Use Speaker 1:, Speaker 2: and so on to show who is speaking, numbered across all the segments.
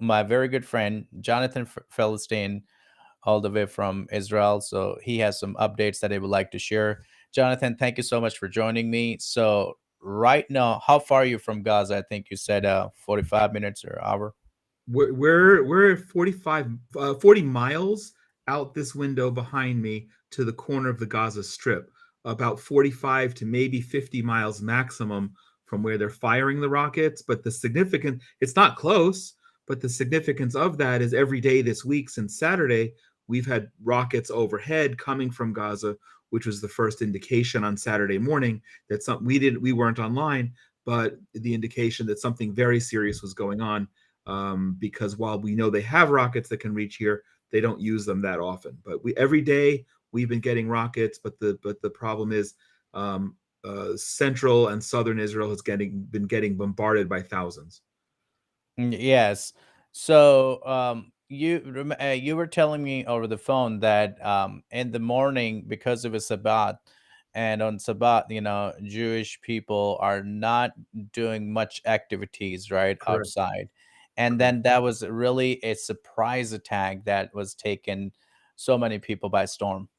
Speaker 1: my very good friend Jonathan Philistine, all the way from Israel. So he has some updates that he would like to share. Jonathan, thank you so much for joining me. So right now, how far are you from Gaza? I think you said 45 minutes or hour.
Speaker 2: We're 40 miles out this window behind me to the corner of the Gaza Strip, about 45 to maybe 50 miles maximum from where they're firing the rockets. But it's not close, but the significance of that is every day this week since Saturday, we've had rockets overhead coming from Gaza, which was the first indication on Saturday morning that we weren't online, but the indication that something very serious was going on, because while we know they have rockets that can reach here, they don't use them that often. But every day we've been getting rockets, but the problem is, central and southern Israel has been getting bombarded by thousands.
Speaker 1: Yes. So you were telling me over the phone that in the morning, because of a Sabbath, and on Sabbath, Jewish people are not doing much activities right
Speaker 2: Correct.
Speaker 1: outside, and
Speaker 2: Correct.
Speaker 1: then that was really a surprise attack that was taken so many people by storm.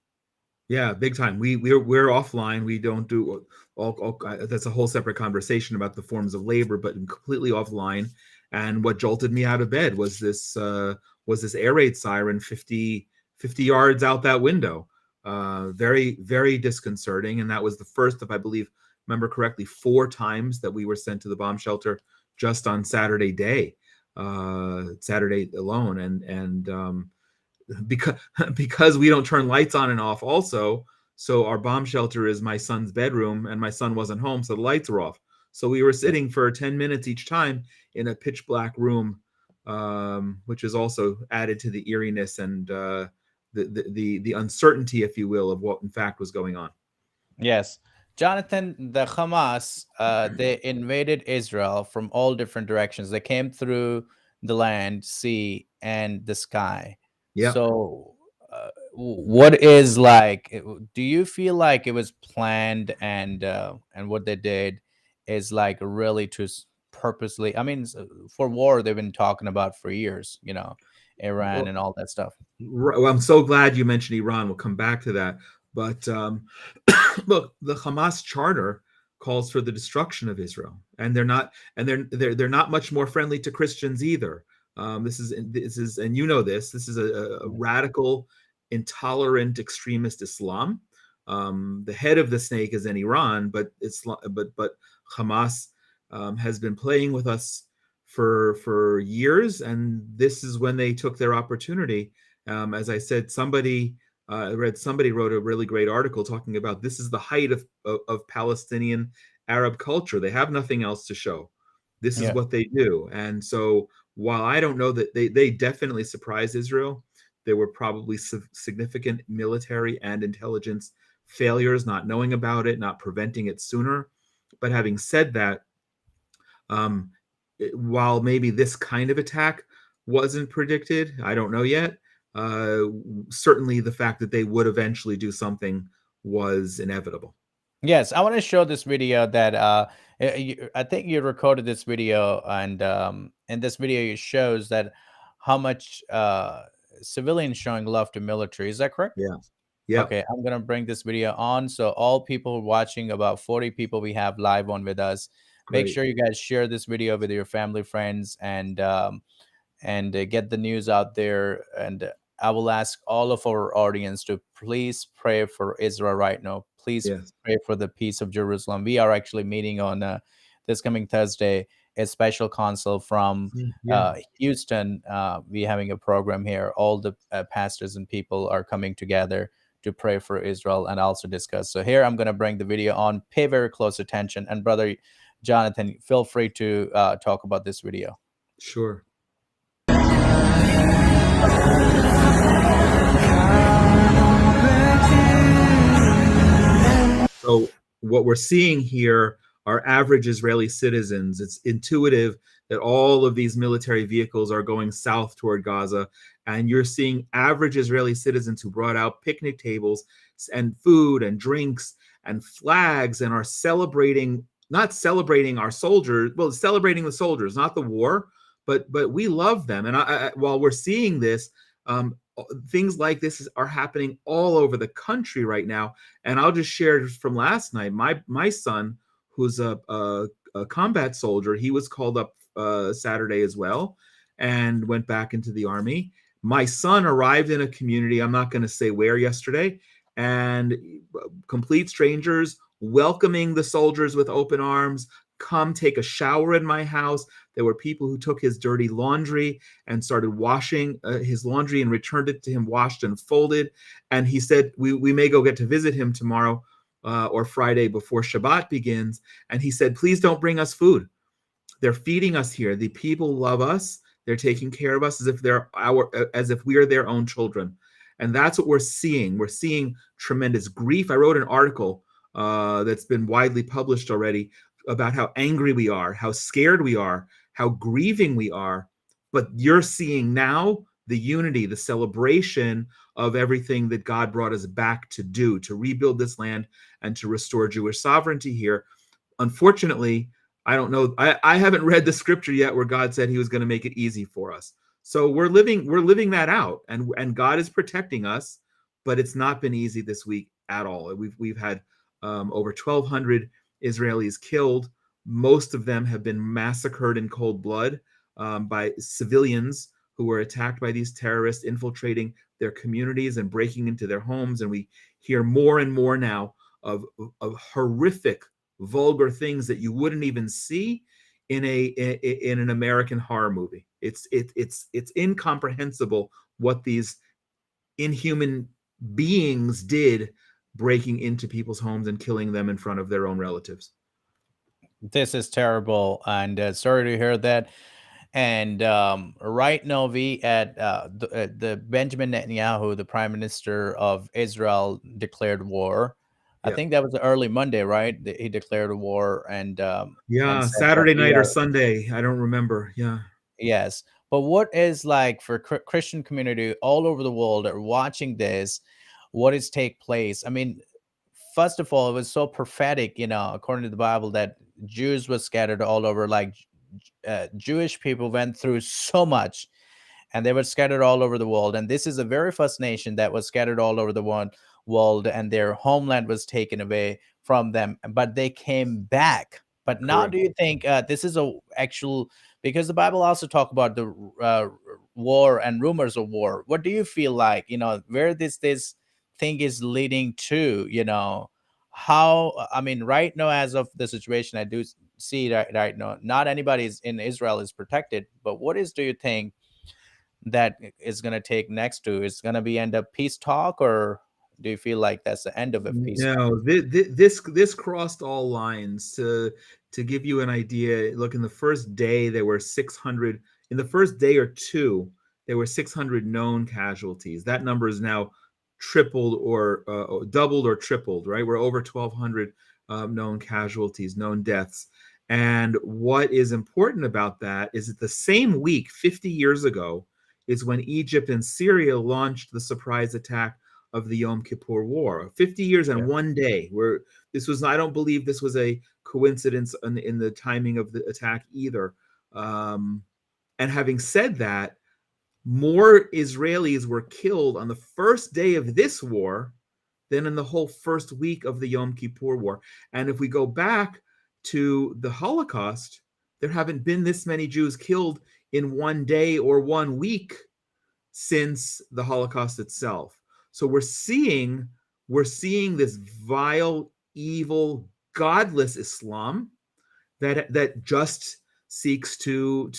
Speaker 2: Yeah, big time. We're offline. We don't do that's a whole separate conversation about the forms of labor, but completely offline. And what jolted me out of bed was this air raid siren 50 yards out that window. Very, very disconcerting. And that was the first of, I believe, remember correctly, 4 times that we were sent to the bomb shelter just on Saturday alone. And because because we don't turn lights on and off also, so our bomb shelter is my son's bedroom, and my son wasn't home, so the lights were off. So we were sitting for 10 minutes each time in a pitch black room, which is also added to the eeriness and the uncertainty, if you will, of what in fact was going on.
Speaker 1: Yes. Jonathan, the Hamas, they invaded Israel from all different directions. They came through the land, sea, and the sky.
Speaker 2: Yeah.
Speaker 1: So, what is like? Do you feel like it was planned, and what they did is like really to purposely? I mean, for war they've been talking about for years. Iran
Speaker 2: Well,
Speaker 1: and all that stuff.
Speaker 2: well, I'm so glad you mentioned Iran. We'll come back to that. But look, the Hamas charter calls for the destruction of Israel, and they're not much more friendly to Christians either. This is, and you know this. This is a radical, intolerant, extremist Islam. The head of the snake is in Iran, but Hamas has been playing with us for years, and this is when they took their opportunity. As I said, somebody wrote a really great article talking about this is the height of Palestinian Arab culture. They have nothing else to show. This is
Speaker 1: Yeah.
Speaker 2: what they do. And so while I don't know that they definitely surprised Israel, there were probably significant military and intelligence failures, not knowing about it, not preventing it sooner. But having said that, um, while maybe this kind of attack wasn't predicted, I don't know yet. Uh, Certainly, the fact that they would eventually do something was inevitable.
Speaker 1: Yes, I want to show this video that I think you recorded this video, and in this video it shows that how much civilians showing love to military. Is that correct?
Speaker 2: Yeah. Yep.
Speaker 1: Okay, I'm gonna bring this video on. So all people watching, about 40 people we have live on with us. Make
Speaker 2: Great.
Speaker 1: sure you guys share this video with your family, friends, and get the news out there. And I will ask all of our audience to please pray for Israel right now. Please
Speaker 2: Yes.
Speaker 1: pray for the peace of Jerusalem. We are actually meeting on this coming Thursday, a special council from
Speaker 2: Yeah.
Speaker 1: Houston. We having a program here. All the pastors and people are coming together to pray for Israel and also discuss. So here I'm going to bring the video on. Pay very close attention. And brother Jonathan, feel free to talk about this video.
Speaker 2: Sure. So what we're seeing here are average Israeli citizens. It's intuitive that all of these military vehicles are going south toward Gaza, and you're seeing average Israeli citizens who brought out picnic tables and food and drinks and flags and are celebrating, not celebrating our soldiers, well, celebrating the soldiers, not the war, but we love them. And while we're seeing this, things like this are happening all over the country right now. And I'll just share from last night. My son, who's a combat soldier, he was called up Saturday as well, and went back into the army. My son arrived in a community, I'm not going to say where, yesterday, and complete strangers welcoming the soldiers with open arms. Come take a shower in my house. There were people who took his dirty laundry and started washing his laundry and returned it to him washed and folded. And he said, we may go get to visit him tomorrow or Friday before Shabbat begins. And he said, please don't bring us food. They're feeding us here. The people love us. They're taking care of us as if we are their own children. And that's what we're seeing. We're seeing tremendous grief. I wrote an article that's been widely published already about how angry we are, how scared we are, how grieving we are. But you're seeing now the unity, the celebration of everything that God brought us back to do, to rebuild this land and to restore Jewish sovereignty here. Unfortunately, I don't know. I haven't read the scripture yet where God said he was going to make it easy for us. So we're living that out, and God is protecting us, but it's not been easy this week at all. We've had over 1,200 Israelis killed. Most of them have been massacred in cold blood by civilians who were attacked by these terrorists infiltrating their communities and breaking into their homes. And we hear more and more now of horrific, vulgar things that you wouldn't even see in an American horror movie. It's incomprehensible what these inhuman beings did, breaking into people's homes and killing them in front of their own relatives.
Speaker 1: This is terrible, and sorry to hear that. And right now, we at the Benjamin Netanyahu, the Prime Minister of Israel, declared war. I
Speaker 2: Yeah.
Speaker 1: think that was early Monday, right? He declared a war and said that
Speaker 2: Saturday
Speaker 1: we
Speaker 2: night or
Speaker 1: are.
Speaker 2: Sunday. I don't remember. Yeah.
Speaker 1: Yes. But what is like for Christian community all over the world are watching this, what is take place? I mean, first of all, it was so prophetic, according to the Bible, that Jews were scattered all over. Like Jewish people went through so much, and they were scattered all over the world. And this is the very first nation that was scattered all over the world, and their homeland was taken away from them, but they came back. But now,
Speaker 2: Correct.
Speaker 1: do you think this is a actual? Because the Bible also talk about the war and rumors of war. What do you feel like? Where this thing is leading to? How? I mean, right now, as of the situation, I do see that right now, not anybody in Israel is protected. But do you think that is going to take next to? Is going to be end up peace talk, or do you feel like that's the end of a peace talk?
Speaker 2: No, this crossed all lines. To give you an idea, look, in the first day there were 600. In the first day or two, there were 600 known casualties. That number is now tripled or doubled or tripled. Right, we're over 1,200 known casualties, known deaths. And what is important about that is that the same week, 50 years ago, is when Egypt and Syria launched the surprise attack of the Yom Kippur War. 50 years and
Speaker 1: Yeah.
Speaker 2: one day. Where this was, I don't believe this was a coincidence in the timing of the attack either. And having said that, more Israelis were killed on the first day of this war than in the whole first week of the Yom Kippur War. And if we go back to the Holocaust, there haven't been this many Jews killed in one day or 1 week since the Holocaust itself. So we're seeing this vile, evil, godless Islam that just seeks to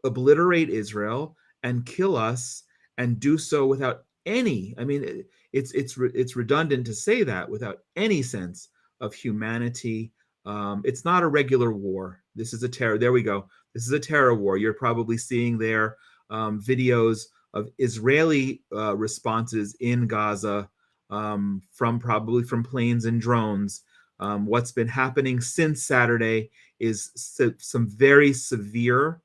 Speaker 2: obliterate Israel and kill us, and do so without any. I mean, it's redundant to say that, without any sense of humanity. It's not a regular war. This is a terror. There we go. This is a terror war. You're probably seeing there videos of Israeli responses in Gaza, probably from planes and drones. What's been happening since Saturday is some very severe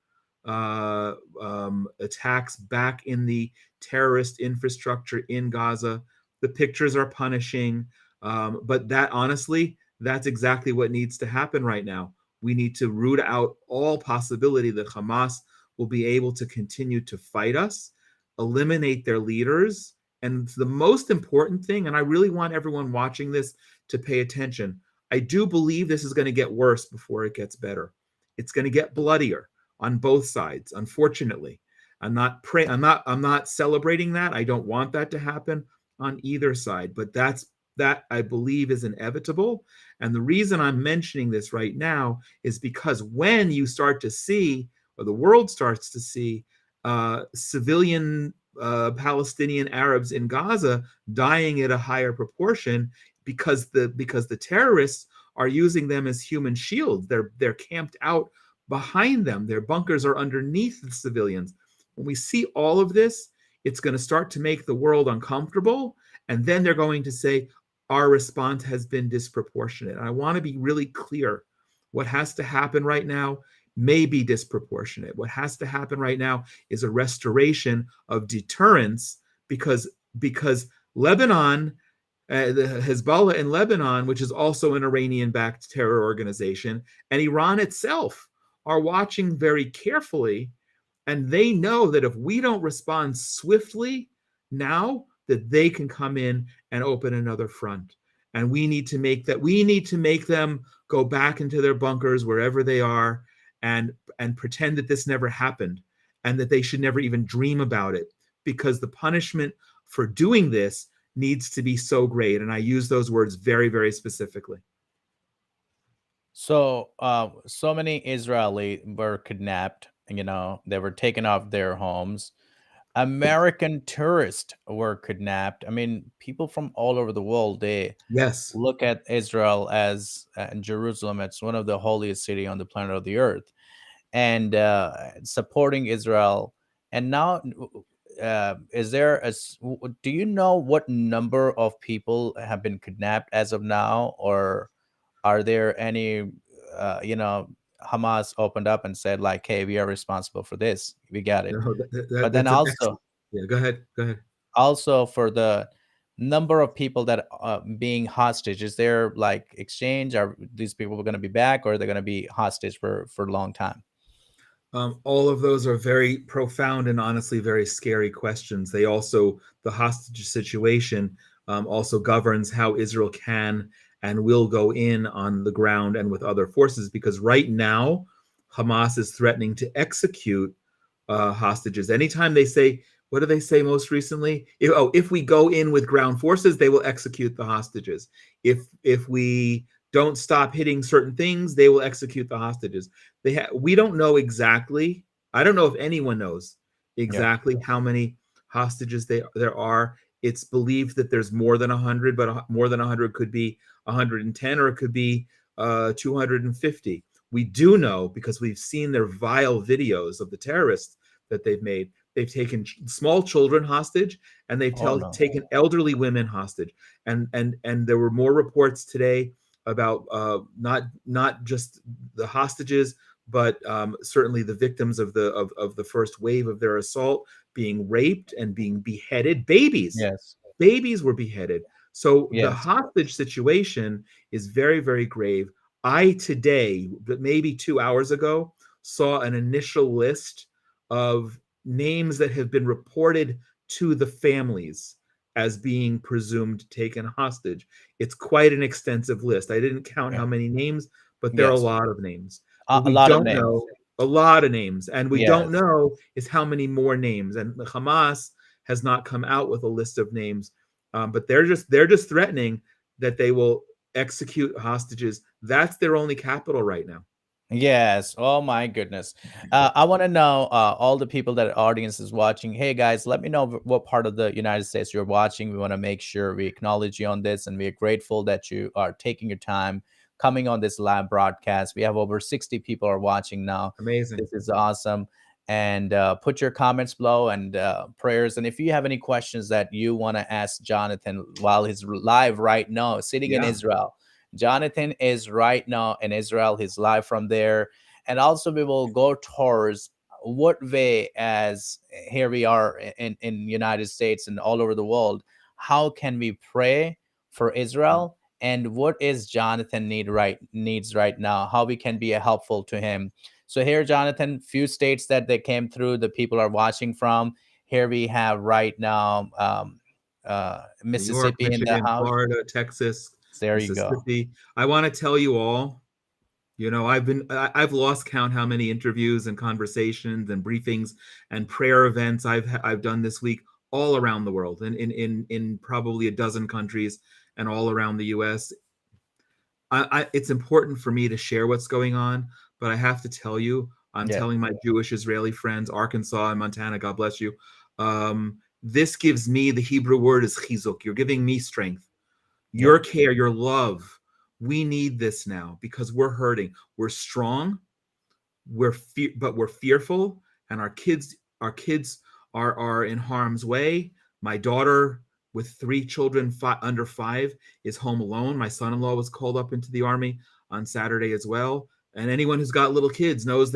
Speaker 2: attacks back in the terrorist infrastructure in Gaza. The pictures are punishing, but that, honestly, that's exactly what needs to happen right now. We need to root out all possibility that Hamas will be able to continue to fight us, eliminate their leaders. And the most important thing, and I really want everyone watching this to pay attention, I do believe this is going to get worse before it gets better. It's going to get bloodier on both sides, unfortunately. I'm not celebrating that. I don't want that to happen on either side, but that I believe is inevitable. And the reason I'm mentioning this right now is because when you start to see, or the world starts to see, civilian Palestinian Arabs in Gaza dying at a higher proportion because the terrorists are using them as human shields. They're camped out behind them. Their bunkers are underneath the civilians. When we see all of this, it's going to start to make the world uncomfortable, and then they're going to say our response has been disproportionate. And I want to be really clear. What has to happen right now may be disproportionate. What has to happen right now is a restoration of deterrence, because Lebanon, the Hezbollah in Lebanon, which is also an Iranian-backed terror organization, and Iran itself are watching very carefully, and they know that if we don't respond swiftly now, that they can come in and open another front. And we need to make them go back into their bunkers wherever they are, and pretend that this never happened, and that they should never even dream about it, because the punishment for doing this needs to be so great. And I use those words very, very specifically.
Speaker 1: So, so many Israeli were kidnapped. They were taken off their homes. American tourists were kidnapped. I mean, people from all over the world, they
Speaker 2: Yes.
Speaker 1: look at Israel as and Jerusalem. It's one of the holiest city on the planet of the earth, and supporting Israel. And now, is there do you know what number of people have been kidnapped as of now, or are there any, Hamas opened up and said like, "Hey, we are responsible for this. We got it."
Speaker 2: No,
Speaker 1: But then
Speaker 2: that's an excellent.
Speaker 1: also,
Speaker 2: Yeah, go ahead. Go ahead.
Speaker 1: for the number of people that being hostage, is there like exchange? Are these people going to be back, or are they going to be hostage for a long time?
Speaker 2: All of those are very profound and honestly very scary questions. The hostage situation also governs how Israel can and will go in on the ground and with other forces, because right now Hamas is threatening to execute hostages. Anytime they say, what do they say most recently? If we go in with ground forces, they will execute the hostages. If we don't stop hitting certain things, they will execute the hostages. We don't know exactly. I don't know if anyone knows
Speaker 1: Yeah.
Speaker 2: exactly how many hostages there are. It's believed that there's more than 100, but more than 100 could be 110, or it could be 250. We do know, because we've seen their vile videos of the terrorists that they've made. They've taken small children hostage, and they've
Speaker 1: Oh no.
Speaker 2: taken elderly women hostage. And there were more reports today about not just the hostages, but certainly the victims of the first wave of their assault being raped and being beheaded.
Speaker 1: Yes.
Speaker 2: Babies were beheaded. So the
Speaker 1: Yes.
Speaker 2: hostage situation is very, very grave. I today, but maybe 2 hours ago, saw an initial list of names that have been reported to the families as being presumed taken hostage. It's quite an extensive list. I didn't count
Speaker 1: Yeah.
Speaker 2: how many names, but there are a
Speaker 1: Yes.
Speaker 2: lot of names. What
Speaker 1: A
Speaker 2: we
Speaker 1: lot of
Speaker 2: don't
Speaker 1: names.
Speaker 2: know, a lot of names, and we don't
Speaker 1: Yes.
Speaker 2: know is how many more names. And the Hamas has not come out with a list of names, but they're just threatening that they will execute hostages. That's their only capital right now.
Speaker 1: Yes. Oh my goodness. I want to know, all the people that audience is watching. Hey guys, let me know what part of the United States you're watching. We want to make sure we acknowledge you on this, and we're grateful that you are taking your time coming on this live broadcast. We have over 60 people are watching now.
Speaker 2: Amazing.
Speaker 1: This is awesome. And put your comments below, and prayers. And if you have any questions that you want to ask Jonathan while he's live right now, sitting in
Speaker 2: Yeah.
Speaker 1: Israel. Jonathan is right now in Israel. He's live from there. And also we will go towards what way, as here we are in United States and all over the world, how can we pray for Israel, and what is Jonathan needs right now, how we can be helpful to him. So here, Jonathan, few states that they came through, the people are watching from. Here we have right now
Speaker 2: New York,
Speaker 1: Mississippi in the
Speaker 2: Michigan,
Speaker 1: house.
Speaker 2: Florida, Texas,
Speaker 1: There you go.
Speaker 2: Mississippi. I want to tell you all, I've lost count how many interviews and conversations and briefings and prayer events I've done this week all around the world, in probably a dozen countries and all around the US. It's important for me to share what's going on, but I have to tell you, I'm
Speaker 1: Yeah.
Speaker 2: telling my Jewish Israeli friends, Arkansas and Montana, God bless you. This gives me, the Hebrew word is chizuk. You're giving me strength,
Speaker 1: Yep.
Speaker 2: your care, your love. We need this now because we're hurting. We're strong, but we're fearful, and our kids are in harm's way. My daughter with 3 children under 5 is home alone. My son-in-law was called up into the army on Saturday as well. And anyone who's got little kids knows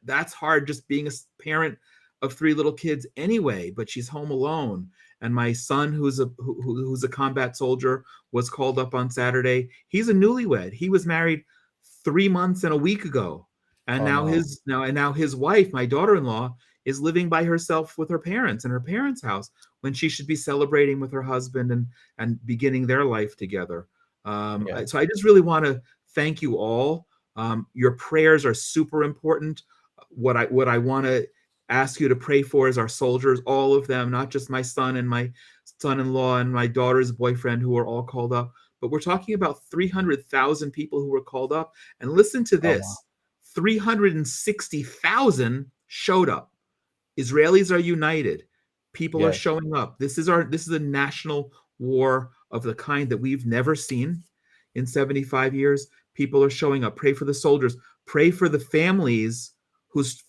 Speaker 2: that's hard, just being a parent of 3 little kids anyway, but she's home alone. And my son, who's a combat soldier, was called up on Saturday. He's a newlywed. He was married 3 months and a week ago. And
Speaker 1: Oh
Speaker 2: now
Speaker 1: no.
Speaker 2: his wife, my daughter-in-law, is living by herself with her parents in her parents' house when she should be celebrating with her husband and beginning their life together.
Speaker 1: Yeah.
Speaker 2: So I just really want to thank you all. Your prayers are super important. What I want to ask you to pray for is our soldiers, all of them, not just my son and my son-in-law and my daughter's boyfriend, who are all called up, but we're talking about 300,000 people who were called up. And listen to
Speaker 1: Oh wow.
Speaker 2: this: 360,000 showed up. Israelis are united. People are
Speaker 1: Yes.
Speaker 2: showing up. This is a national war of the kind that we've never seen in 75 years. People are showing up. Pray for the soldiers. Pray for the families whose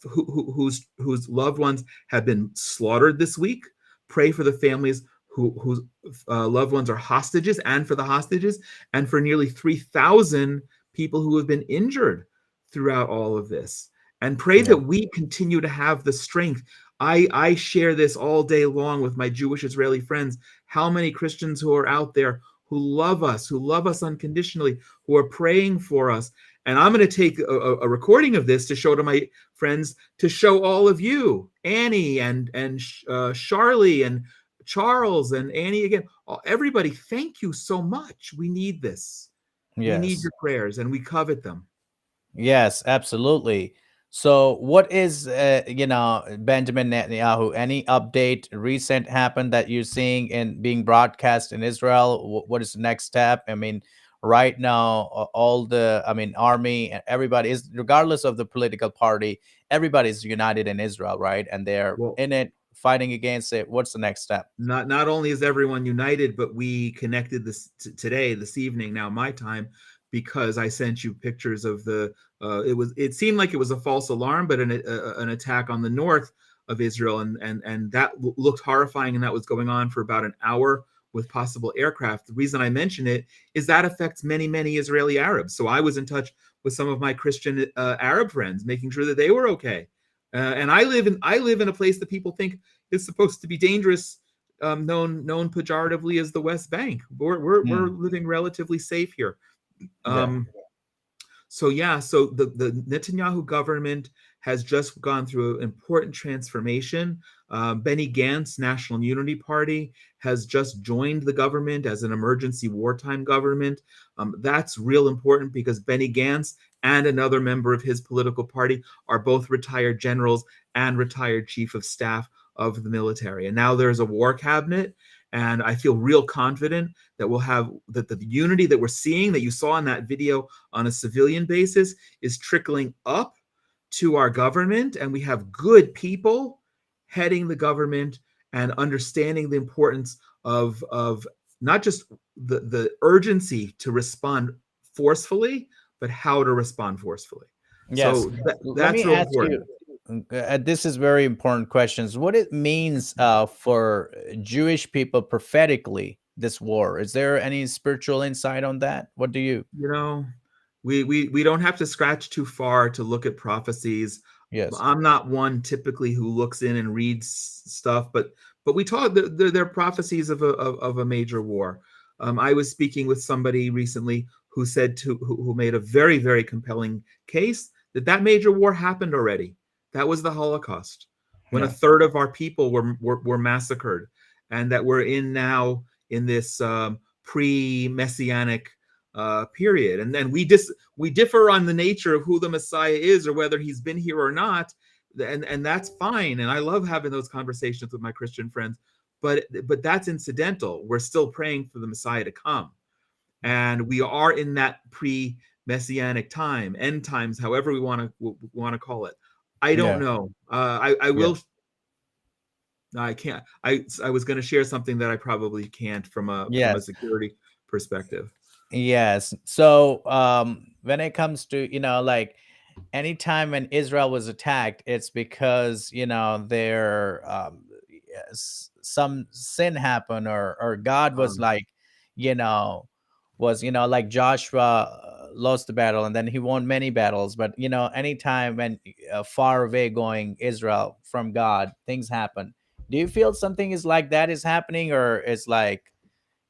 Speaker 2: loved ones have been slaughtered this week. Pray for the families whose loved ones are hostages, and for the hostages, and for nearly 3,000 people who have been injured throughout all of this. And pray
Speaker 1: Yeah.
Speaker 2: that we continue to have the strength. I share this all day long with my Jewish Israeli friends. How many Christians who are out there who love us unconditionally, who are praying for us. And I'm going to take a recording of this to show to my friends, to show all of you, Annie and Charlie and Charles and Annie again. Everybody, thank you so much. We need this. We need
Speaker 1: Yes.
Speaker 2: your prayers, and we covet them.
Speaker 1: Yes, absolutely. So, what is, Benjamin Netanyahu? Any update recent happened that you're seeing and being broadcast in Israel? What is the next step? I mean, right now, all the, I mean, army and everybody is, regardless of the political party, everybody's united in Israel, right? And they're
Speaker 2: Well,
Speaker 1: in it, fighting against it. What's the next step?
Speaker 2: not only is everyone united, but we connected this evening, now my time, because I sent you pictures of it seemed like it was a false alarm, but an attack on the north of Israel, and that looked horrifying, and that was going on for about an hour with possible aircraft. The reason I mention it is that affects many Israeli Arabs. So I was in touch with some of my Christian Arab friends, making sure that they were okay. And I live in a place that people think is supposed to be dangerous, known pejoratively as the West Bank. We're
Speaker 1: Hmm.
Speaker 2: living relatively safe here.
Speaker 1: Yeah.
Speaker 2: So the Netanyahu government has just gone through an important transformation. Benny Gantz, National Unity Party, has just joined the government as an emergency wartime government. That's real important because Benny Gantz and another member of his political party are both retired generals and retired chief of staff of the military. And now there's a war cabinet, and I feel real confident that we'll have that the unity that we're seeing, that you saw in that video on a civilian basis, is trickling up to our government, and we have good people heading the government and understanding the importance of not just the urgency to respond forcefully, but how to respond forcefully.
Speaker 1: Yes.
Speaker 2: So
Speaker 1: Let
Speaker 2: that's
Speaker 1: me
Speaker 2: real
Speaker 1: ask
Speaker 2: important.
Speaker 1: you, this is very important questions. What it means for Jewish people prophetically, this war. Is there any spiritual insight on that? What do you?
Speaker 2: You know, we don't have to scratch too far to look at prophecies.
Speaker 1: Yes.
Speaker 2: I'm not one typically who looks in and reads stuff, but we talk. They're prophecies of a major war. I was speaking with somebody recently who said who made a very compelling case That major war happened already. That was the Holocaust, when a
Speaker 1: Yeah.
Speaker 2: third of our people were massacred, and that we're in now in this pre-messianic period. And then we differ on the nature of who the Messiah is, or whether he's been here or not, and that's fine. And I love having those conversations with my Christian friends, but that's incidental. We're still praying for the Messiah to come, and we are in that pre-messianic time, end times, however we want to call it. I don't
Speaker 1: Yeah.
Speaker 2: know. I
Speaker 1: Yeah.
Speaker 2: will. I can't. I was going to share something that I probably can't from a
Speaker 1: Yes.
Speaker 2: security perspective.
Speaker 1: Yes. So when it comes to, like anytime when Israel was attacked, it's because, there yes, some sin happened, or God was
Speaker 2: Um,
Speaker 1: like, you know, like Joshua lost the battle and then he won many battles. But anytime when far away going Israel from God, things happen. Do you feel something is like that is happening, or it's like,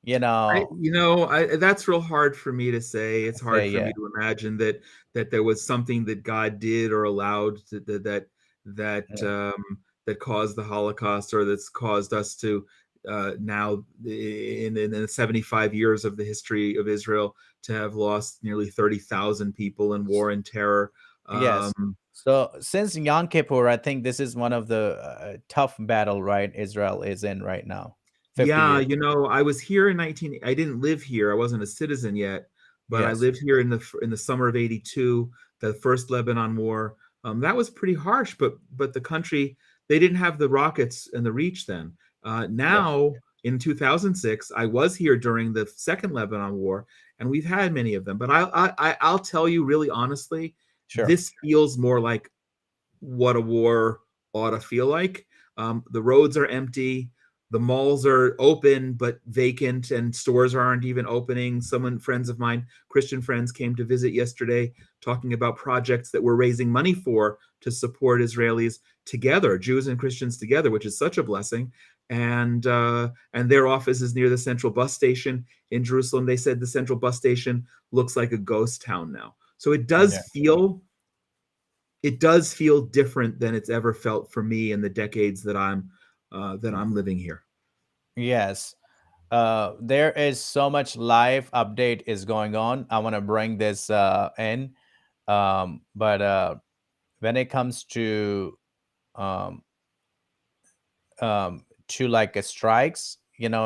Speaker 1: you know,
Speaker 2: that's real hard for me to say. It's hard
Speaker 1: say,
Speaker 2: for
Speaker 1: yeah,
Speaker 2: me to imagine that there was something that God did or allowed that
Speaker 1: yeah,
Speaker 2: that caused the Holocaust, or that's caused us to now in the 75 years of the history of Israel to have lost nearly 30,000 people in war and terror.
Speaker 1: yes.
Speaker 2: Um,
Speaker 1: So since Yom Kippur, I think this is one of the tough battle, right? Israel is in right now, 50
Speaker 2: Yeah,
Speaker 1: years.
Speaker 2: I was here in 19 I didn't live here. I wasn't a citizen yet, but I
Speaker 1: Yes.
Speaker 2: lived here in the summer of 82, the first Lebanon war. That was pretty harsh, but the country, they didn't have the rockets and the reach then.
Speaker 1: Yeah.
Speaker 2: Now in 2006, I was here during the second Lebanon war, and we've had many of them. But I'll tell you really honestly,
Speaker 1: Sure.
Speaker 2: this feels more like what a war ought to feel like. The roads are empty, the malls are open but vacant, and stores aren't even opening. Friends of mine, Christian friends, came to visit yesterday, talking about projects that we're raising money for to support Israelis together, Jews and Christians together, which is such a blessing. And their office is near the central bus station in Jerusalem. They said the central bus station looks like a ghost town now. So
Speaker 1: Yeah.
Speaker 2: it does feel different than it's ever felt for me in the decades that I'm living here.
Speaker 1: Yes. There is so much live update is going on. I want to bring this in. But when it comes um, to like strikes,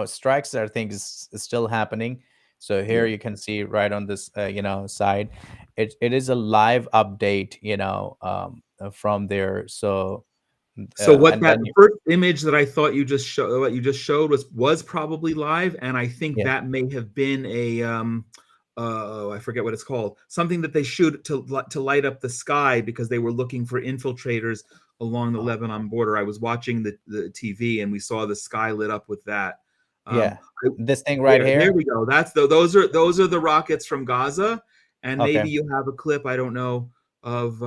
Speaker 1: strikes are things is still happening. So here
Speaker 2: Yeah.
Speaker 1: you can see right on this, side, it is a live update, from there. So,
Speaker 2: So what
Speaker 1: and
Speaker 2: that
Speaker 1: then,
Speaker 2: first image that I thought what you just showed was probably live, and I think
Speaker 1: yeah,
Speaker 2: that may have been a I forget what it's called, something that they shoot to light up the sky because they were looking for infiltrators along the
Speaker 1: uh,
Speaker 2: Lebanon border. I was watching the TV, and we saw the sky lit up with that. Um,
Speaker 1: yeah, this thing right
Speaker 2: there
Speaker 1: here.
Speaker 2: we go. Those are the rockets from Gaza, and
Speaker 1: Okay.
Speaker 2: maybe you have a clip, I don't know, of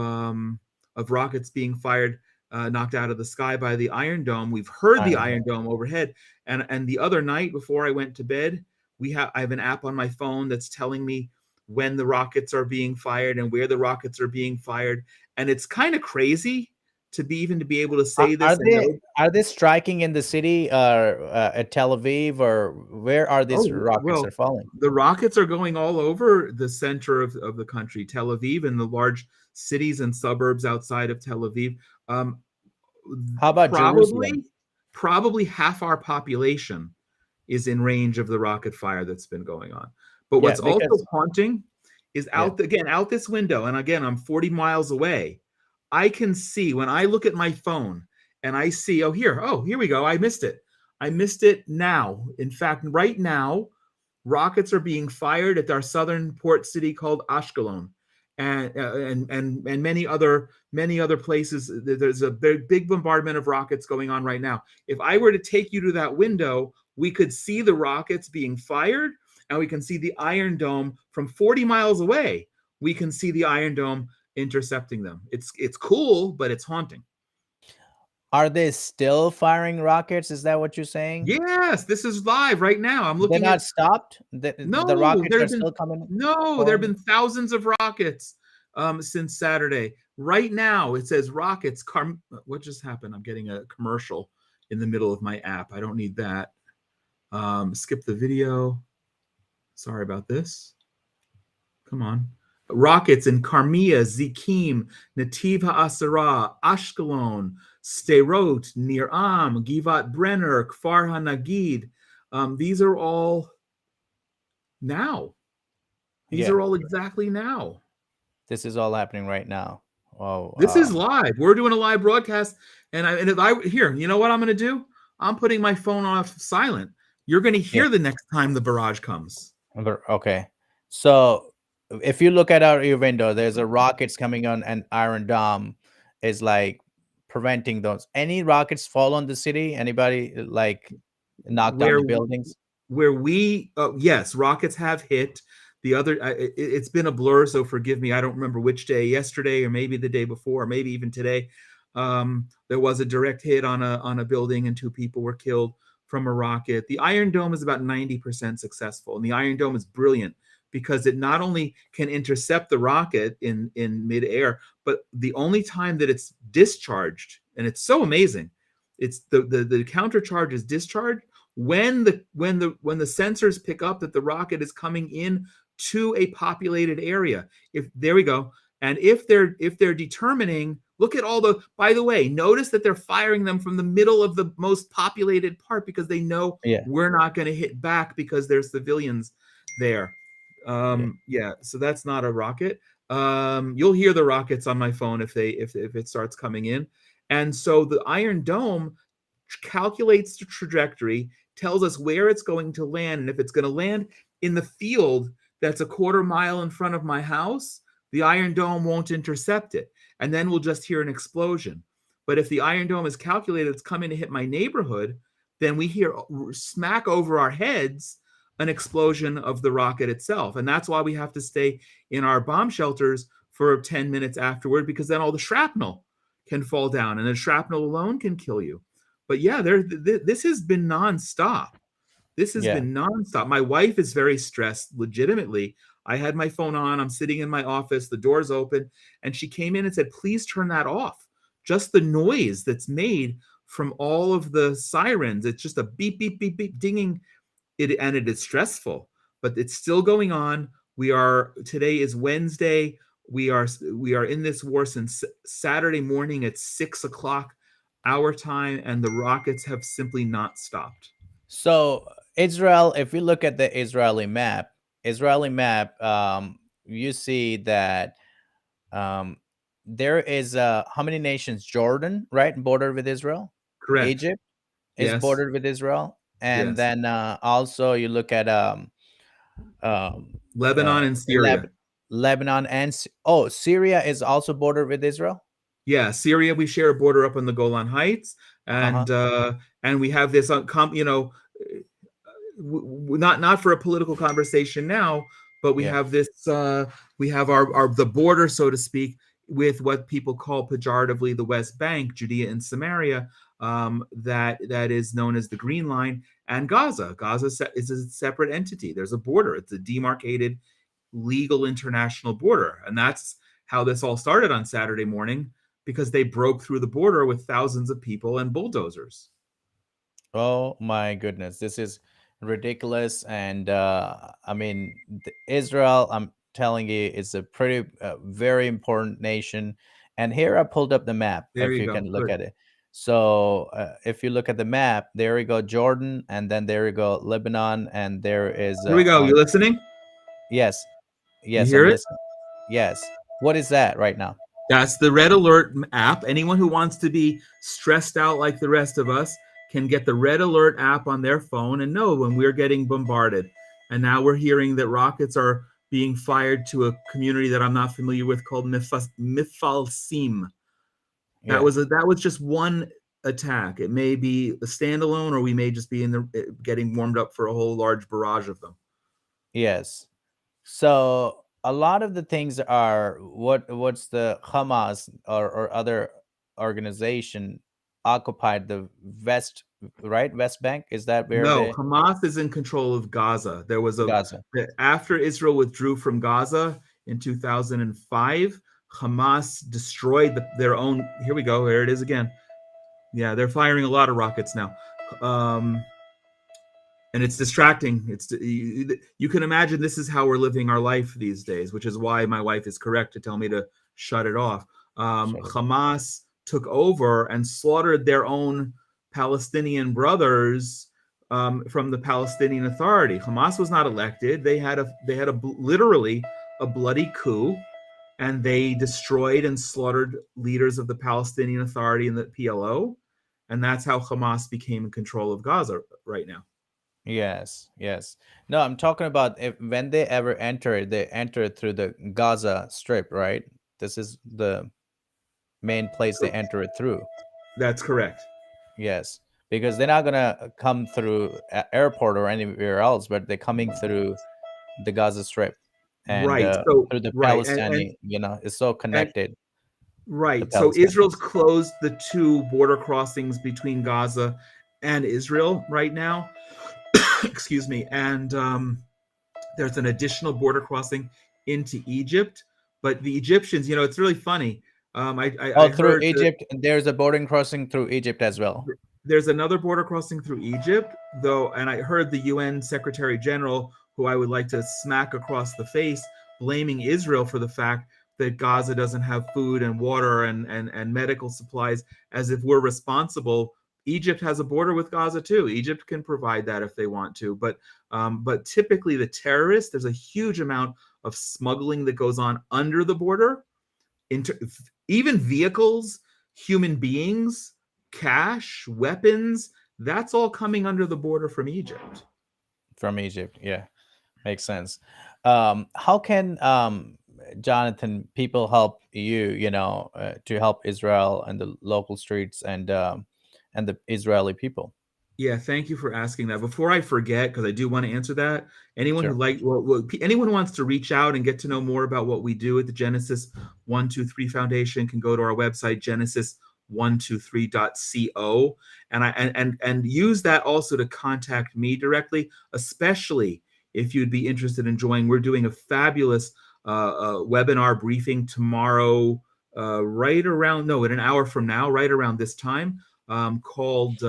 Speaker 2: rockets being fired, knocked out of the sky by the Iron Dome. We've heard the
Speaker 1: Iron
Speaker 2: Iron
Speaker 1: Dome.
Speaker 2: Dome overhead, and the other night before I went to bed, I have an app on my phone that's telling me when the rockets are being fired and where the rockets are being fired, and it's kind of crazy to be able to
Speaker 1: Are,
Speaker 2: say
Speaker 1: are
Speaker 2: this and
Speaker 1: they
Speaker 2: know.
Speaker 1: are they striking in the city, at Tel Aviv, or where are these
Speaker 2: Oh,
Speaker 1: rockets
Speaker 2: well,
Speaker 1: are falling?
Speaker 2: the rockets are going all over the center of the country, Tel Aviv, and the large cities and suburbs outside of Tel Aviv. Um,
Speaker 1: How about
Speaker 2: probably,
Speaker 1: Jerusalem?
Speaker 2: probably half our population is in range of the rocket fire that's been going on. But
Speaker 1: Yeah,
Speaker 2: what's also
Speaker 1: because
Speaker 2: haunting is
Speaker 1: yeah,
Speaker 2: out this window, and again, I'm 40 miles away. I can see when I look at my phone and I see, here we go. I missed it. I missed it now. In fact, right now, rockets are being fired at our southern port city called Ashkelon, and many other places. There's a big bombardment of rockets going on right now. If I were to take you to that window, we could see the rockets being fired, and we can see the Iron Dome from 40 miles away. We can see the Iron Dome intercepting them. It's cool, but it's haunting.
Speaker 1: are they still firing rockets? Is that what you're saying?
Speaker 2: Yes, this is live right now. I'm
Speaker 1: They're
Speaker 2: looking at
Speaker 1: not stopped. The
Speaker 2: No,
Speaker 1: rockets
Speaker 2: there
Speaker 1: are
Speaker 2: have been
Speaker 1: still coming
Speaker 2: no, there have
Speaker 1: pouring.
Speaker 2: been thousands of rockets since Saturday. right now. It says rockets. What just happened? I'm getting a commercial in the middle of my app. I don't need that. Skip the video. Sorry about this. Come on. Rockets in Karmia, Zikim, Nativ HaAsara, Ashkelon, Sderot, Nir Am, Givat Brenner, Kfar HaNagid. These are all now. These
Speaker 1: Yeah,
Speaker 2: are all exactly now.
Speaker 1: this is all happening right now. Oh,
Speaker 2: This is live. We're doing a live broadcast. And if I here, you know what I'm going to do? I'm putting my phone off silent. You're going to
Speaker 1: yeah.
Speaker 2: hear the next time the barrage comes.
Speaker 1: Okay. So if you look at your window, there's a rockets coming on, and Iron Dome is like preventing those. Any rockets fall on the city? Anybody like knock down
Speaker 2: Where
Speaker 1: the buildings?
Speaker 2: yes, rockets have hit. The other, it's been a blur, so forgive me. I don't remember which day, yesterday or maybe the day before, or maybe even today. There was a direct hit on a building, and 2 people were killed from a rocket. The Iron Dome is about 90% successful, and the Iron Dome is brilliant because it not only can intercept the rocket in midair, but the only time that it's discharged, and it's so amazing, it's the counter charge is discharged when the sensors pick up that the rocket is coming in to a populated area. If there we go. And if they're determining, look at all the, by the way, notice that they're firing them from the middle of the most populated part because they know
Speaker 1: Yeah.
Speaker 2: we're not going to hit back because there's civilians there. Yeah, so that's not a rocket. You'll hear the rockets on my phone if it starts coming in. And so the Iron Dome calculates the trajectory, tells us where it's going to land, and if it's going to land in the field that's a quarter mile in front of my house, the Iron Dome won't intercept it, and then we'll just hear an explosion. But if the Iron Dome is calculated, it's coming to hit my neighborhood, then we hear smack over our heads an explosion of the rocket itself. And that's why we have to stay in our bomb shelters for 10 minutes afterward, because then all the shrapnel can fall down, and the shrapnel alone can kill you. But yeah, this has been nonstop. This has
Speaker 1: Yeah.
Speaker 2: been nonstop. My wife is very stressed, legitimately. I had my phone on. I'm sitting in my office. The door's open. And she came in and said, please turn that off. Just the noise that's made from all of the sirens. It's just a beep, beep, beep, beep, dinging. And it is stressful, but it's still going on. Today is Wednesday. We are in this war since Saturday morning at 6 o'clock our time, and the rockets have simply not stopped.
Speaker 1: So Israel, if you look at the Israeli map, you see that there is how many nations? Jordan, right, bordered with Israel.
Speaker 2: Correct.
Speaker 1: Egypt is
Speaker 2: Yes.
Speaker 1: bordered with Israel, and
Speaker 2: Yes.
Speaker 1: then also you look at
Speaker 2: Lebanon and Syria.
Speaker 1: Lebanon and Syria is also bordered with Israel.
Speaker 2: Yeah, Syria, we share a border up on the Golan Heights, and we have this, not for a political conversation now, but we have this, we have the border, so to speak, with what people call pejoratively the West Bank, Judea and Samaria, that is known as the Green Line, and Gaza. Gaza is a separate entity. There's a border. It's a demarcated legal international border, and that's how this all started on Saturday morning, because they broke through the border with thousands of people and bulldozers.
Speaker 1: Oh my goodness, this is ridiculous. And I mean, Israel, I'm telling you, is a pretty very important nation. And here I pulled up the map,
Speaker 2: There
Speaker 1: if
Speaker 2: you
Speaker 1: you
Speaker 2: go.
Speaker 1: can look
Speaker 2: Good.
Speaker 1: at it. So if you look at the map, there we go, Jordan, and then there we go, Lebanon, and there is
Speaker 2: Here we go. You listening?
Speaker 1: Yes,
Speaker 2: You
Speaker 1: I'm
Speaker 2: hear it?
Speaker 1: listening. Yes. What is that right now?
Speaker 2: That's the Red Alert app. Anyone who wants to be stressed out like the rest of us can get the Red Alert app on their phone and know when we're getting bombarded. And now we're hearing that rockets are being fired to a community that I'm not familiar with called Mifalsim.
Speaker 1: Yeah.
Speaker 2: That was just one attack. It may be a standalone, or we may just be getting warmed up for a whole large barrage of them.
Speaker 1: Yes. So a lot of the things are what's the Hamas or other organization occupied the West, right? West Bank, is that where
Speaker 2: No,
Speaker 1: they
Speaker 2: Hamas is in control of Gaza. There was
Speaker 1: Gaza?
Speaker 2: after Israel withdrew from Gaza in 2005, Hamas destroyed their own. Here we go. Here it is again. Yeah, they're firing a lot of rockets now. And it's distracting. You can imagine this is how we're living our life these days, which is why my wife is correct to tell me to shut it off.
Speaker 1: Shut it.
Speaker 2: Hamas took over and slaughtered their own Palestinian brothers from the Palestinian Authority. Hamas was not elected. They had literally a bloody coup, and they destroyed and slaughtered leaders of the Palestinian Authority and the PLO, and that's how Hamas became in control of Gaza right now.
Speaker 1: Yes, yes. No, I'm talking about if when they ever enter, they enter through the Gaza Strip, right? This is the main place they enter it through.
Speaker 2: That's correct.
Speaker 1: Yes, because they're not gonna come through airport or anywhere else, but they're coming through the Gaza Strip and
Speaker 2: Right. So
Speaker 1: through the
Speaker 2: right,
Speaker 1: Palestinian. It's so
Speaker 2: and
Speaker 1: connected. The
Speaker 2: right. So Israel's
Speaker 1: Palestinians.
Speaker 2: closed the two border crossings between Gaza and Israel right now. Excuse me. And there's an additional border crossing into Egypt. But the Egyptians, it's really funny.
Speaker 1: Oh,
Speaker 2: I
Speaker 1: through
Speaker 2: heard that
Speaker 1: Egypt. There's a boarding crossing through Egypt as well.
Speaker 2: there's another border crossing through Egypt, though, and I heard the UN Secretary General, who I would like to smack across the face, blaming Israel for the fact that Gaza doesn't have food and water and medical supplies, as if we're responsible. Egypt has a border with Gaza too. Egypt can provide that if they want to, but typically the terrorists, there's a huge amount of smuggling that goes on under the border, into even vehicles, human beings, cash, weapons. That's all coming under the border from Egypt.
Speaker 1: From Egypt, yeah, makes sense. How can Jonathan, people help you? To help Israel and the local streets and the Israeli people.
Speaker 2: Yeah, thank you for asking that. Before I forget, because I do want to answer that, anyone who
Speaker 1: Sure.
Speaker 2: anyone who wants to reach out and get to know more about what we do at the Genesis 123 Foundation can go to our website, genesis123.co, and use that also to contact me directly, especially if you'd be interested in joining. We're doing a fabulous webinar briefing tomorrow, right around, no, in an hour from now, right around this time, called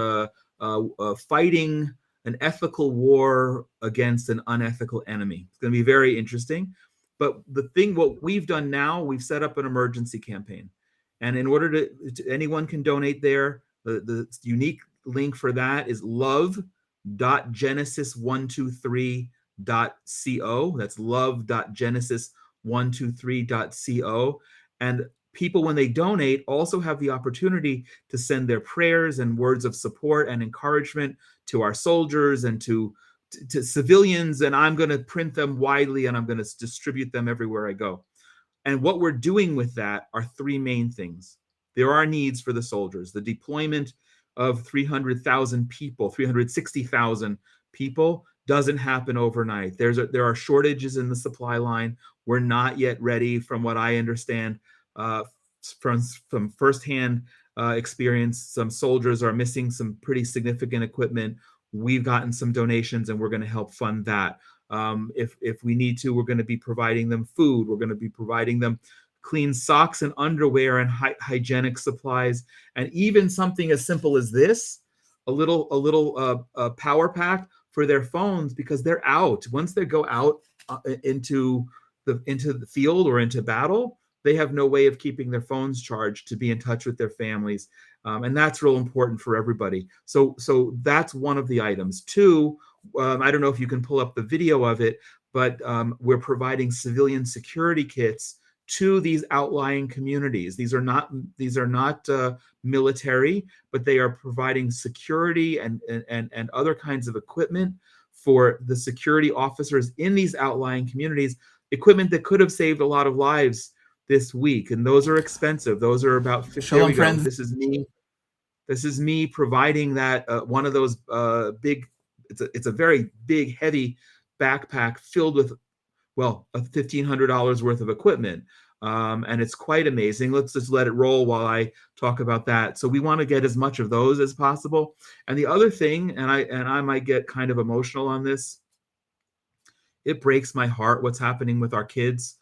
Speaker 2: fighting an ethical war against an unethical enemy. It's going to be very interesting. But what we've done now, we've set up an emergency campaign. And in order to anyone can donate there. The unique link for that is love.genesis123.co. That's love.genesis123.co. And people, when they donate, also have the opportunity to send their prayers and words of support and encouragement to our soldiers and to civilians. And I'm going to print them widely and I'm going to distribute them everywhere I go. And what we're doing with that are three main things. There are needs for the soldiers. The deployment of 300,000 people, 360,000 people doesn't happen overnight. There are shortages in the supply line. We're not yet ready, from what I understand, from firsthand experience. Some soldiers are missing some pretty significant equipment. We've gotten some donations and we're going to help fund that. If we need to, we're going to be providing them food. We're going to be providing them clean socks and underwear and hygienic supplies, and even something as simple as this, a little power pack for their phones, because they're out. Once they go out into the field or into battle, they have no way of keeping their phones charged to be in touch with their families, and that's real important for everybody. So that's one of the items. Two, I don't know if you can pull up the video of it, but we're providing civilian security kits to these outlying communities. These are not military, but they are providing security and other kinds of equipment for the security officers in these outlying communities, equipment that could have saved a lot of lives this week. And those are expensive. Those are about 50.
Speaker 3: Shalom, friends.
Speaker 2: This is me providing that one of those big, it's a very big, heavy backpack filled with, well, $1,500 worth of equipment. And it's quite amazing. Let's just let it roll while I talk about that. So we want to get as much of those as possible. And the other thing, and I might get kind of emotional on this, it breaks my heart what's happening with our kids.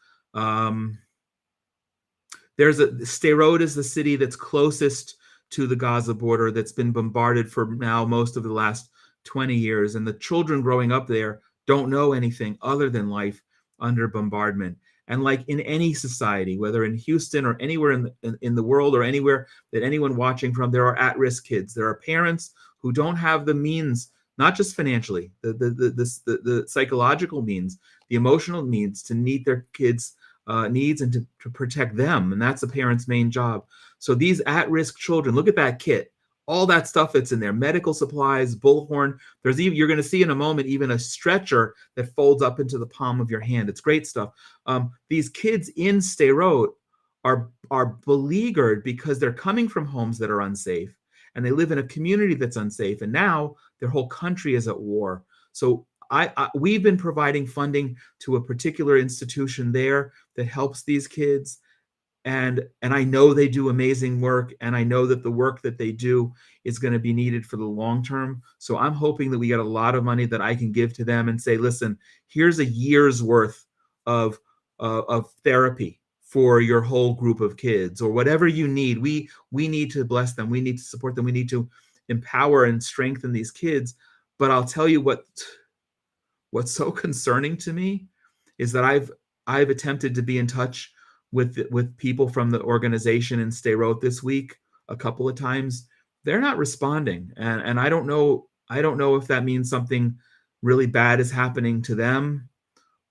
Speaker 2: there's a Sderot is the city that's closest to the Gaza border, that's been bombarded for now most of the last 20 years, and the children growing up there don't know anything other than life under bombardment. And like in any society, whether in Houston or anywhere in the world, or anywhere that anyone watching from, there are at-risk kids. There are parents who don't have the means, not just financially, the psychological means, the emotional needs to meet their kids' needs, and to protect them. And that's a parent's main job. So these at-risk children, look at that kit, all that stuff that's in there, medical supplies, bullhorn. There's even, you're going to see in a moment, even a stretcher that folds up into the palm of your hand. It's great stuff. These kids in Sderot are beleaguered because they're coming from homes that are unsafe, and they live in a community that's unsafe, and now their whole country is at war. So we've been providing funding to a particular institution there that helps these kids, and I know they do amazing work, and I know that the work that they do is going to be needed for the long term. So I'm hoping that we get a lot of money that I can give to them and say, listen, here's a year's worth of therapy for your whole group of kids, or whatever you need. We need to bless them. We need to support them. We need to empower and strengthen these kids. But I'll tell you what's so concerning to me is that I've attempted to be in touch with people from the organization in Sderot this week a couple of times. They're not responding, and I don't know if that means something really bad is happening to them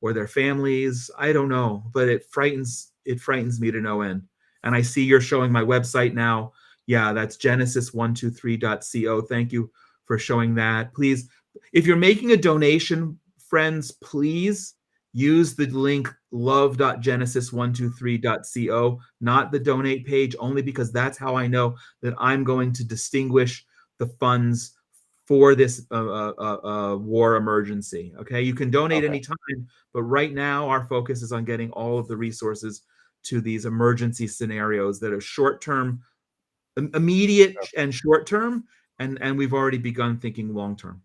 Speaker 2: or their families. I don't know, but it frightens me to no end. And I see you're showing my website now. Yeah, that's genesis123.co. Thank you for showing that. Please, if you're making a donation, friends, please use the link love.genesis123.co, not the donate page, only because that's how I know that I'm going to distinguish the funds for this war emergency. Okay, you can donate anytime, but right now our focus is on getting all of the resources to these emergency scenarios that are short-term, immediate and short-term, and we've already begun thinking long-term.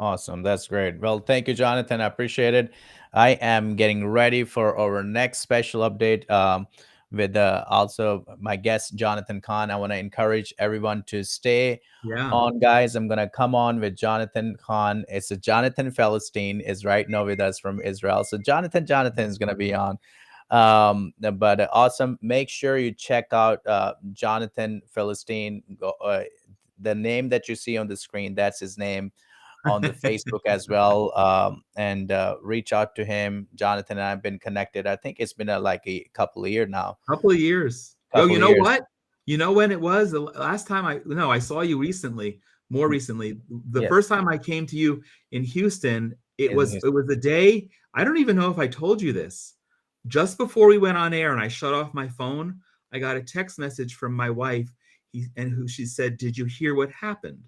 Speaker 1: Awesome. That's great. Well, thank you, Jonathan. I appreciate it. I am getting ready for our next special update with also my guest, Jonathan Kahn. I want to encourage everyone to stay on, guys. I'm going to come on with Jonathan Kahn. It's a Jonathan Philistine is right now with us from Israel. So Jonathan is going to be on. But awesome. Make sure you check out Jonathan Philistine. The name that you see on the screen, that's his name on the Facebook as well, and reach out to him. Jonathan and I have been connected. I think it's been like a couple of years now.
Speaker 2: Couple of years. You know what? You know when it was? The last time I saw you recently, more recently. The first time I came to you in Houston, it was a day. I don't even know if I told you this. Just before we went on air and I shut off my phone, I got a text message from my wife, she said, "Did you hear what happened?"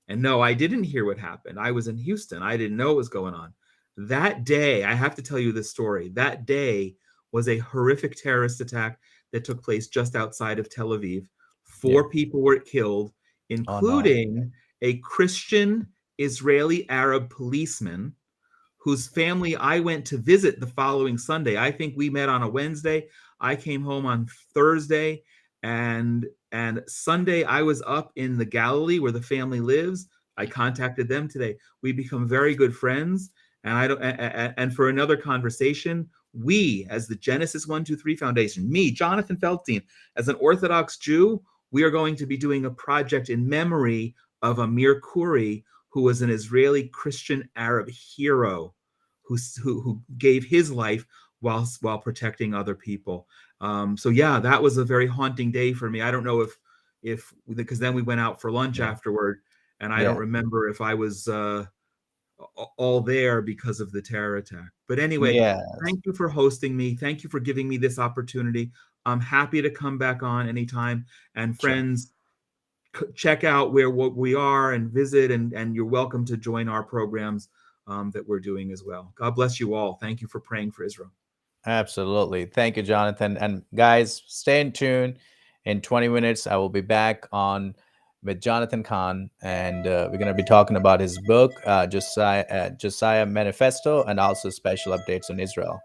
Speaker 2: And no, I didn't hear what happened. I was in Houston. I didn't know what was going on. That day, I have to tell you this story. That day was a horrific terrorist attack that took place just outside of Tel Aviv. 4 people were killed, including a Christian Israeli Arab policeman whose family I went to visit the following Sunday. I think we met on a Wednesday. I came home on Thursday, and Sunday I was up in the Galilee where the family lives. I contacted them today. We become very good friends, and for another conversation, we, as the Genesis 123 Foundation, me, Jonathan Feldstein, as an Orthodox Jew, we are going to be doing a project in memory of Amir Khoury, who was an Israeli Christian Arab hero who gave his life while protecting other people. So yeah, that was a very haunting day for me. I don't know if because then we went out for lunch afterward, and I don't remember if I was all there because of the terror attack. But anyway, thank you for hosting me. Thank you for giving me this opportunity. I'm happy to come back on anytime. And friends, check out what we are and visit, and you're welcome to join our programs that we're doing as well. God bless you all. Thank you for praying for Israel.
Speaker 1: Absolutely. Thank you, Jonathan. And guys, stay in tune. In 20 minutes, I will be back on with Jonathan Kahn, and we're going to be talking about his book, Josiah Manifesto, and also special updates on Israel.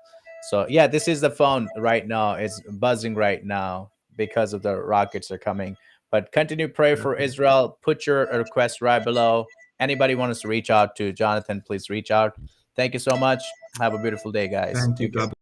Speaker 1: So yeah, this is the phone right now. It's buzzing right now because of the rockets are coming. But continue pray for
Speaker 2: Okay.
Speaker 1: Israel. Put your request right below. Anybody wants to reach out to Jonathan, please reach out. Thank you so much. Have a beautiful day, guys.
Speaker 2: Thank you.
Speaker 1: Take care.
Speaker 2: God